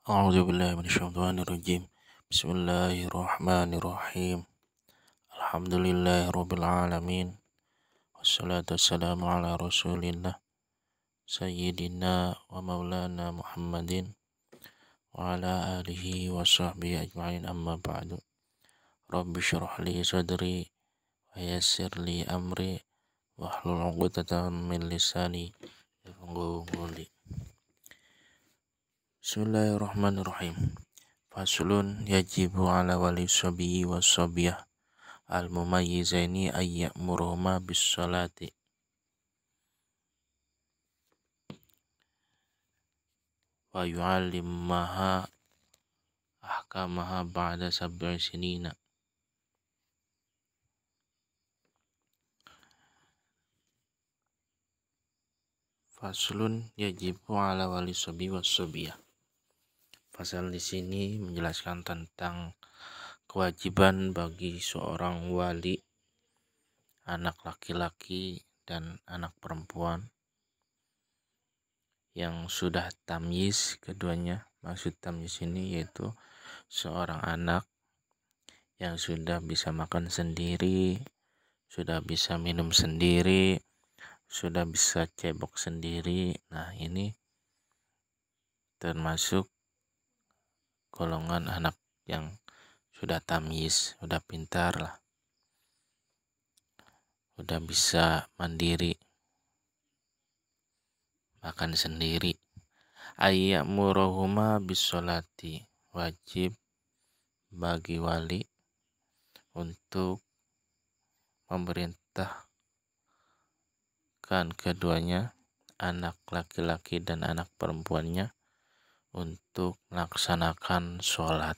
A'udzubillahi minasyaitonirrajim. Bismillahirrahmanirrahim. Alhamdulillahirabbil alamin. Wassalatu wassalamu ala Rasulillah sayyidina wa maulana Muhammadin wa ala alihi wa sahbihi ajma'in, amma ba'du. Rabbi shrah li sadri wa yassir li amri wahlul 'uqdatam min lisani yafqahu qawli. Bismillahirrahmanirrahim. Faslun yajibu ala wali sabiyyi was sabiyah al-mumayyizaini ay ya'muruhuma bis salati wa yu'allimaha ahkamaha ba'da sab'i sinina. Faslun yajibu ala wali sabiyyi was sabiyah. Pasal di sini menjelaskan tentang kewajiban bagi seorang wali anak laki-laki dan anak perempuan yang sudah tamyiz keduanya. Maksud tamyiz ini yaitu seorang anak yang sudah bisa makan sendiri, sudah bisa minum sendiri, sudah bisa cebok sendiri. Nah, ini termasuk golongan anak yang sudah tamyiz, sudah pintar lah, udah bisa mandiri, makan sendiri. Ayyamurahuma bisolati, wajib bagi wali untuk memerintahkan keduanya, anak laki-laki dan anak perempuannya, untuk melaksanakan sholat.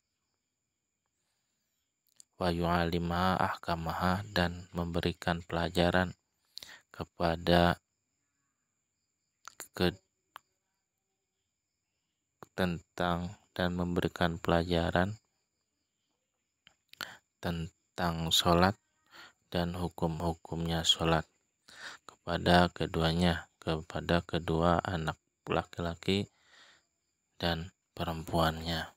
Wa yu'allimaha ahkamaha, dan memberikan pelajaran kepada memberikan pelajaran tentang sholat dan hukum-hukumnya sholat kepada keduanya, kepada kedua anak laki-laki dan perempuannya.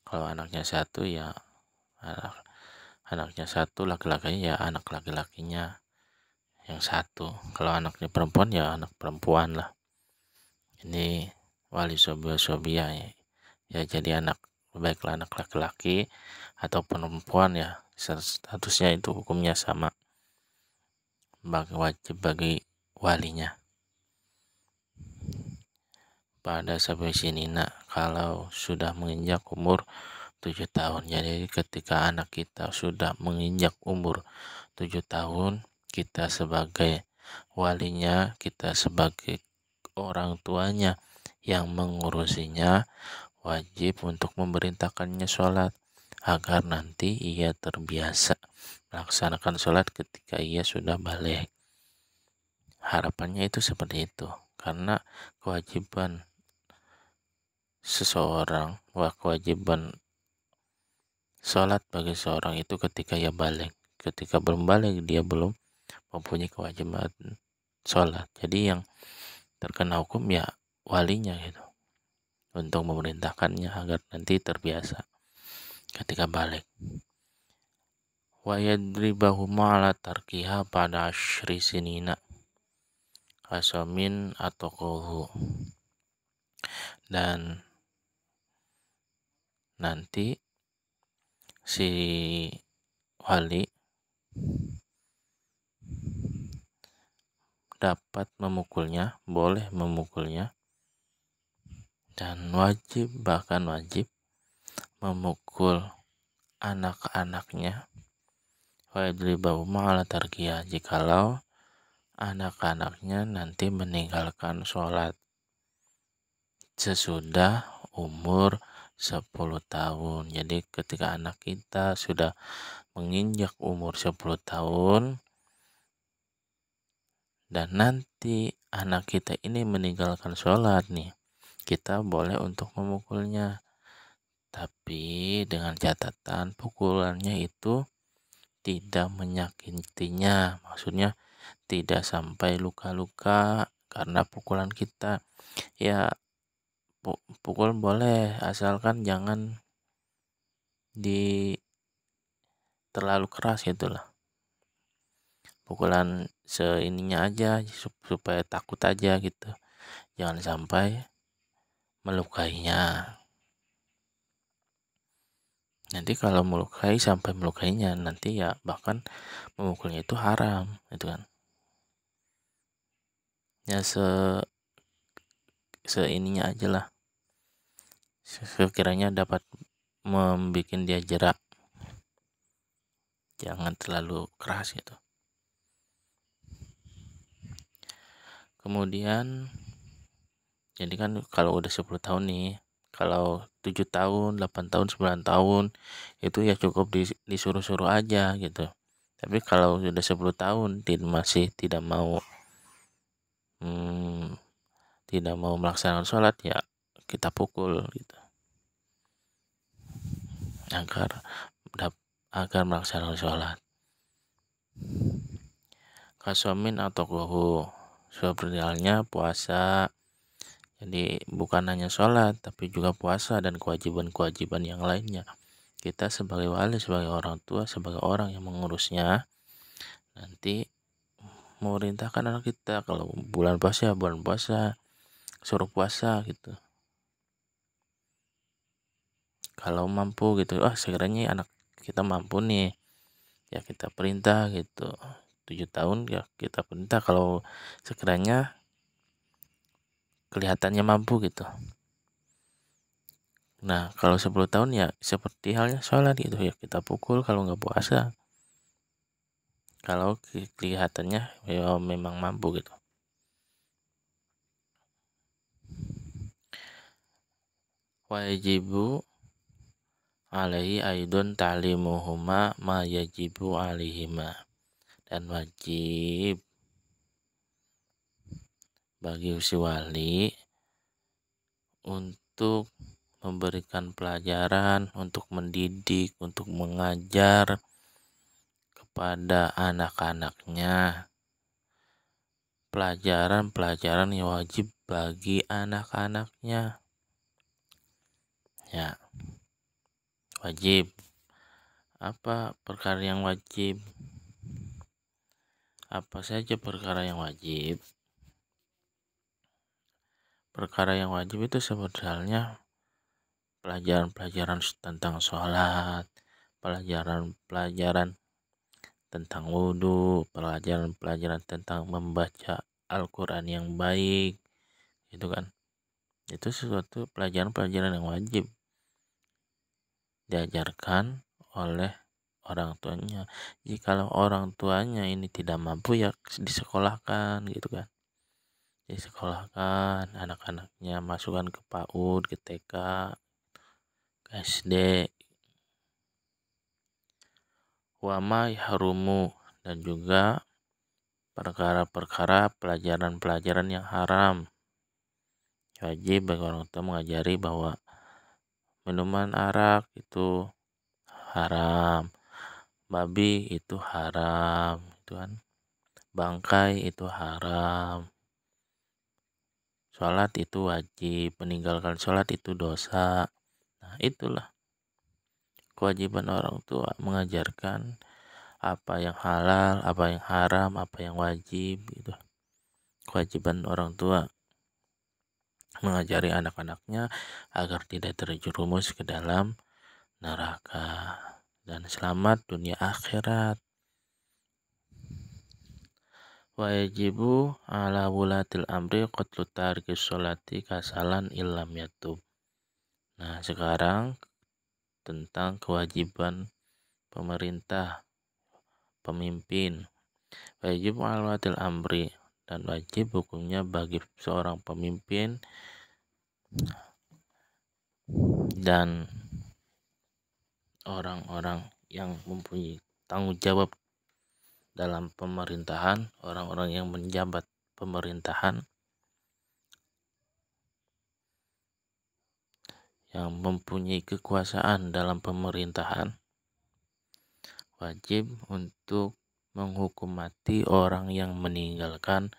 Kalau anaknya satu ya anaknya satu, laki-lakinya ya anak laki-lakinya yang satu. Kalau anaknya perempuan ya anak perempuan lah. Ini wali sobiyah ya, jadi anak, baiklah anak laki-laki atau perempuan ya, statusnya itu hukumnya sama, wajib bagi walinya. Pada sampai sini kalau sudah menginjak umur 7 tahun. Jadi ketika anak kita sudah menginjak umur 7 tahun, kita sebagai walinya, kita sebagai orang tuanya yang mengurusinya, wajib untuk memerintahkannya sholat agar nanti ia terbiasa melaksanakan sholat ketika ia sudah balik. Harapannya itu seperti itu, karena kewajiban sholat bagi seorang itu ketika ia balik. Ketika belum balik dia belum mempunyai kewajiban sholat. Jadi yang terkena hukum ya walinya gitu, untuk memerintahkannya agar nanti terbiasa ketika balik. Wa yadribahuma ala tarkiha pada asyri sinina kasamin atau kohu, dan nanti si wali dapat memukulnya, boleh memukulnya, dan bahkan wajib memukul anak-anaknya. Wa yadribahuma ala tarkiha, jikalau anak-anaknya nanti meninggalkan sholat sesudah umur 10 tahun. Jadi ketika anak kita sudah menginjak umur 10 tahun dan nanti anak kita ini meninggalkan sholat nih, kita boleh untuk memukulnya, tapi dengan catatan pukulannya itu tidak menyakitinya, maksudnya tidak sampai luka-luka, karena pukulan kita ya pukul boleh asalkan jangan di terlalu keras gitu lah, pukulan seininya aja supaya takut aja gitu, jangan sampai melukainya. Nanti kalau sampai melukainya, nanti ya bahkan memukulnya itu haram gitu kan. Ya seininya aja lah, sekiranya dapat membuat dia jerak, jangan terlalu keras gitu. Kemudian jadi kan kalau udah 10 tahun nih, kalau 7 tahun, 8 tahun, 9 tahun itu ya cukup disuruh-suruh aja gitu. Tapi kalau sudah 10 tahun masih tidak mau melaksanakan sholat, ya kita pukul gitu, agar melaksanakan sholat. Kasomin atau kuhu, seperti halnya puasa. Jadi bukan hanya sholat, tapi juga puasa dan kewajiban-kewajiban yang lainnya. Kita sebagai wali, sebagai orang tua, sebagai orang yang mengurusnya, nanti memerintahkan anak kita kalau bulan puasa, suruh puasa gitu. Kalau mampu gitu, sekiranya anak kita mampu nih, ya kita perintah gitu. 7 tahun ya kita perintah kalau sekiranya kelihatannya mampu gitu. Nah kalau 10 tahun ya seperti halnya sholat gitu, ya kita pukul kalau nggak puasa, kalau kelihatannya ya memang mampu gitu. Wajibu alaihi aidun ta'limuhuma ma yajibu alaihima, dan wajib bagi si wali untuk memberikan pelajaran, untuk mendidik, untuk mengajar kepada anak-anaknya pelajaran-pelajaran yang wajib bagi anak-anaknya. Ya, wajib. Apa perkara yang wajib? Apa saja perkara yang wajib? Perkara yang wajib itu seperti halnya pelajaran-pelajaran tentang sholat, pelajaran-pelajaran tentang wudhu, pelajaran-pelajaran tentang membaca Al-Quran yang baik, itu kan. Itu sesuatu pelajaran-pelajaran yang wajib diajarkan oleh orang tuanya. Jikalau orang tuanya ini tidak mampu, ya disekolahkan gitu kan. Disekolahkan anak-anaknya, masukkan ke PAUD, ke TK, ke SD. Wama yahrumu, dan juga perkara-perkara pelajaran-pelajaran yang haram. Wajib bagi orang tua mengajari bahwa minuman arak itu haram, babi itu haram, itu kan, bangkai itu haram, sholat itu wajib, meninggalkan sholat itu dosa. Nah itulah kewajiban orang tua, mengajarkan apa yang halal, apa yang haram, apa yang wajib gitu. Kewajiban orang tua mengajari anak-anaknya agar tidak terjerumus ke dalam neraka dan selamat dunia akhirat. Wajibu ala wulatil amri qatlu tarikis sholati kasalan illam yatub. Nah sekarang tentang kewajiban pemerintah, pemimpin. Wajib ala wulatil amri, dan wajib hukumnya bagi seorang pemimpin dan orang-orang yang mempunyai tanggung jawab dalam pemerintahan, orang-orang yang menjabat pemerintahan, yang mempunyai kekuasaan dalam pemerintahan, wajib untuk menghukum mati orang yang meninggalkan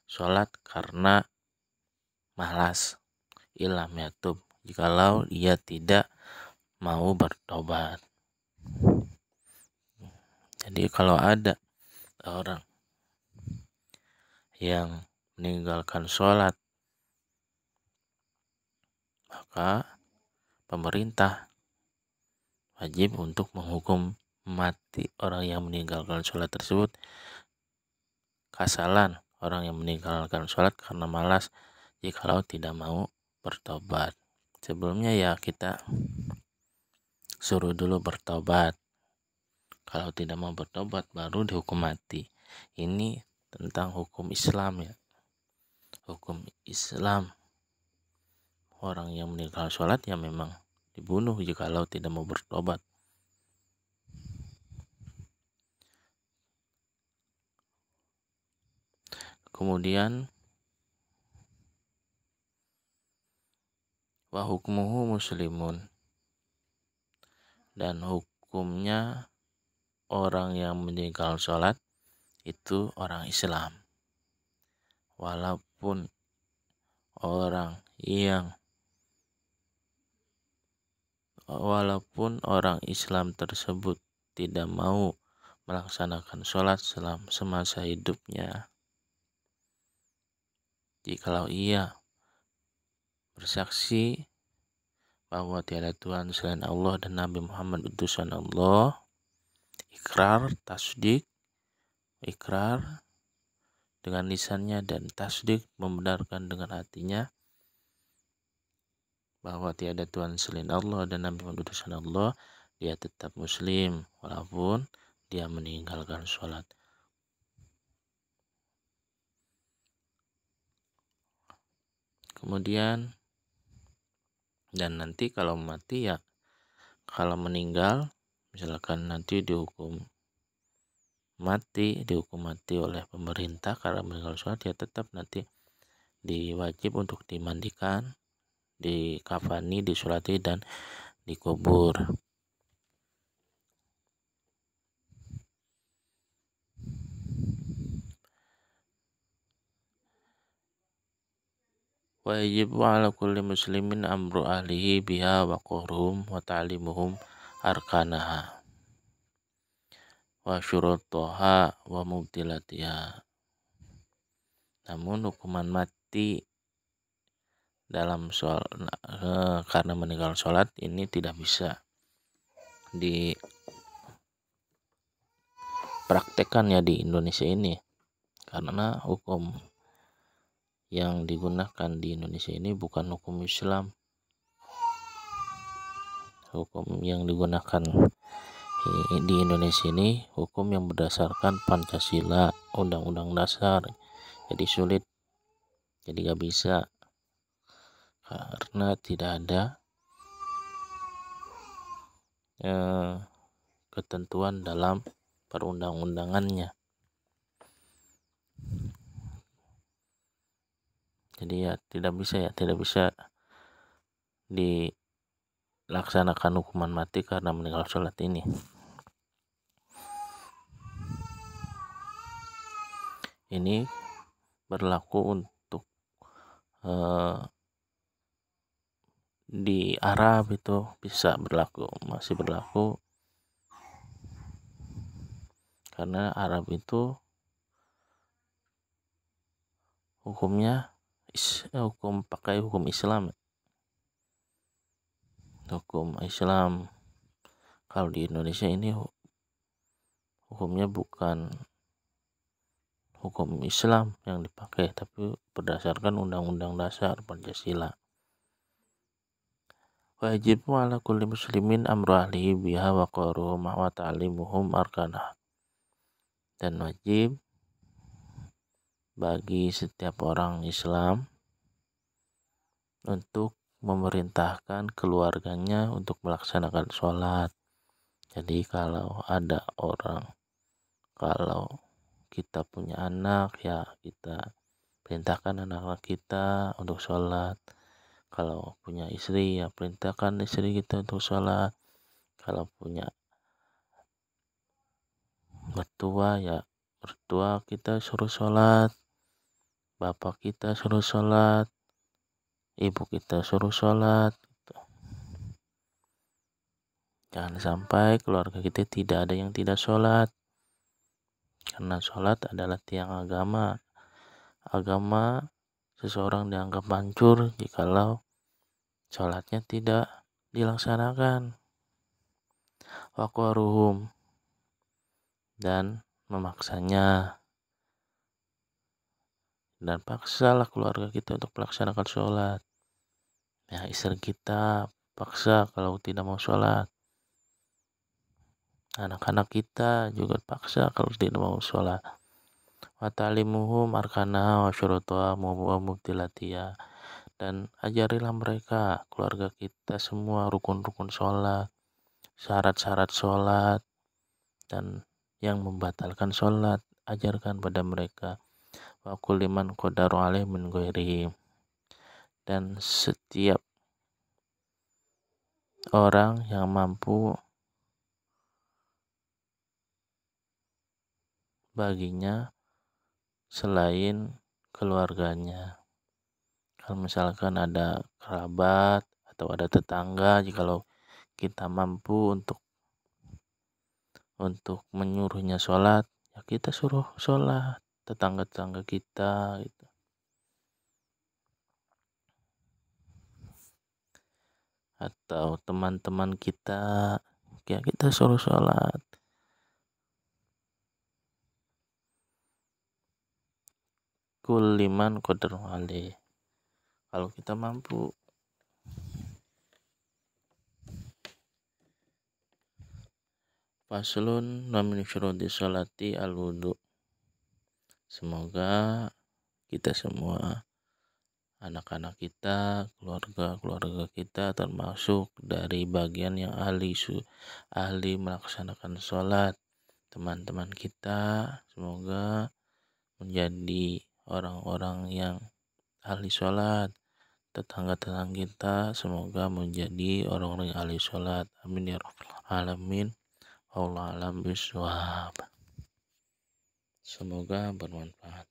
sholat karena malas, ilam yatub, jikalau ia tidak mau bertobat. Jadi kalau ada orang yang meninggalkan sholat, maka pemerintah wajib untuk menghukum mati orang yang meninggalkan sholat tersebut. Kasalan orang yang meninggalkan sholat karena malas, jikalau tidak mau bertobat. Sebelumnya ya kita suruh dulu bertobat. Kalau tidak mau bertobat baru dihukum mati. Ini tentang hukum Islam ya. Hukum Islam, orang yang meninggalkan sholat ya memang dibunuh jikalau tidak mau bertobat. Kemudian wa hukmuhu muslimun, dan hukumnya orang yang meninggalkan sholat itu orang Islam. Walaupun orang Islam tersebut tidak mau melaksanakan sholat selama semasa hidupnya, jikalau ia bersaksi bahwa tiada Tuhan selain Allah dan Nabi Muhammad utusan Allah, ikrar dengan lisannya dan tasdik membenarkan dengan hatinya bahwa tiada Tuhan selain Allah dan Nabi Muhammad utusan Allah, dia tetap muslim walaupun dia meninggalkan sholat. Kemudian dan nanti kalau mati ya, kalau meninggal misalkan nanti dihukum mati oleh pemerintah karena meninggal sholat, ya tetap nanti diwajib untuk dimandikan, dikafani, disolati dan dikubur. Wajib ala kulli muslimin amru ahlihi biha wa qahruhum wa ta'limuhum arkanaha wa syurutaha wa mubtilatiha. Namun hukuman mati dalam karena meninggal sholat ini tidak bisa dipraktekkan ya di Indonesia ini, karena hukum yang digunakan di Indonesia ini bukan hukum Islam. Hukum yang digunakan di Indonesia ini hukum yang berdasarkan Pancasila, Undang-Undang Dasar. Jadi sulit, jadi gak bisa karena tidak ada ketentuan dalam perundang-undangannya. Jadi ya tidak bisa dilaksanakan hukuman mati karena meninggal sholat ini. Ini berlaku untuk di Arab itu masih berlaku karena Arab itu hukumnya pakai hukum Islam. Kalau di Indonesia ini hukumnya bukan hukum Islam yang dipakai, tapi berdasarkan Undang-Undang Dasar Pancasila. Wajib ala kulli muslimin amru ahlihi biha wa qahruhum wa ta'limuhum arkanah. Dan wajib bagi setiap orang Islam untuk memerintahkan keluarganya untuk melaksanakan sholat. Jadi kalau kita punya anak ya kita perintahkan anak-anak kita untuk sholat. Kalau punya istri ya perintahkan istri kita untuk sholat. Kalau punya mertua ya mertua kita suruh sholat. bapak kita suruh sholat, ibu kita suruh sholat. Jangan sampai keluarga kita tidak ada yang tidak sholat, karena sholat adalah tiang agama. Agama seseorang dianggap hancur jikalau sholatnya tidak dilaksanakan. Waqwaruhum, dan memaksanya, dan paksalah keluarga kita untuk melaksanakan sholat. Ya, istri kita paksa kalau tidak mau sholat, anak-anak kita juga paksa kalau tidak mau sholat. Wa ta'limuhum arkana wa syurutuha wa mubtilatiha, dan ajarilah mereka, keluarga kita, semua rukun-rukun sholat, syarat-syarat sholat, dan yang membatalkan sholat, ajarkan pada mereka. Wa kulli man qadaru alaih min ghairihim, dan setiap orang yang mampu baginya selain keluarganya. Kalau misalkan ada kerabat atau ada tetangga, jikalau kita mampu untuk menyuruhnya sholat, ya kita suruh sholat, tetangga-tetangga kita gitu. Atau teman-teman kita, ya kita suruh sholat. Kuliman qadar alaih, kalau kita mampu. Faslun wa min syurudi sholati al-wudu. Semoga kita semua, anak-anak kita, keluarga kita termasuk dari bagian yang ahli melaksanakan sholat. Teman-teman kita semoga menjadi orang-orang yang ahli sholat. Tetangga-tetangga kita semoga menjadi orang-orang yang ahli sholat. Amin ya rabbal alamin. Allah alam biswab. Semoga bermanfaat.